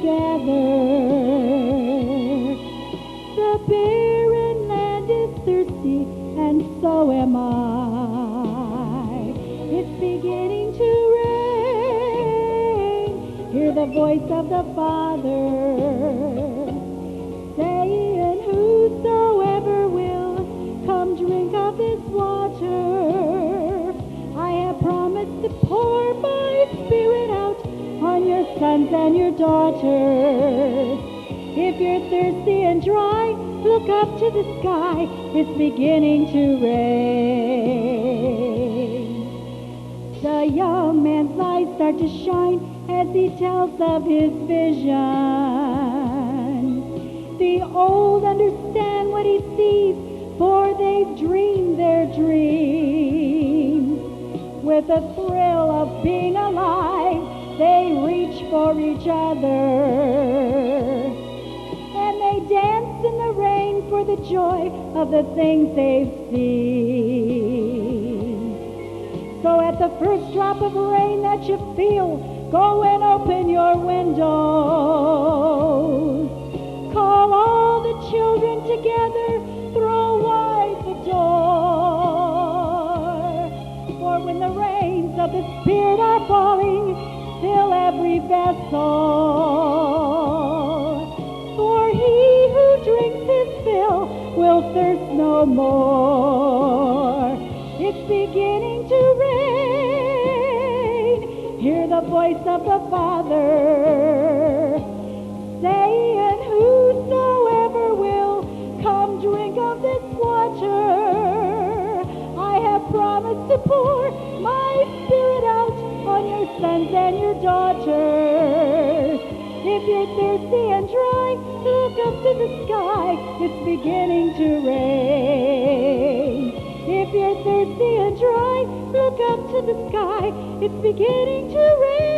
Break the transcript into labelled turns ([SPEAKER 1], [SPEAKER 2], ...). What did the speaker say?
[SPEAKER 1] together. The barren land is thirsty, and so am I. It's beginning to rain. Hear the voice of the Father saying, whosoever will come drink of this water. I have promised to pour my Spirit out on your sons and your daughters. If you're thirsty and dry, look up to the sky. It's beginning to rain. The young man's eyes start to shine as he tells of his vision. The old understand what he sees, for they've dreamed their dreams. With the thrill of being alive, they reach for each other. And they dance in the rain for the joy of the things they've seen. So at the first drop of rain that you feel, go and open your windows. Call all the children together, throw wide the door. For when the rains of the Spirit are falling, fill every vessel. For he who drinks his fill will thirst no more. It's beginning to rain. Hear the voice of the Father saying, whosoever will come drink of this water. I have promised to pour my Spirit out on your sons and your daughters. If you're thirsty and dry, look up to the sky. It's beginning to rain. If you're thirsty and dry, look up to the sky. It's beginning to rain.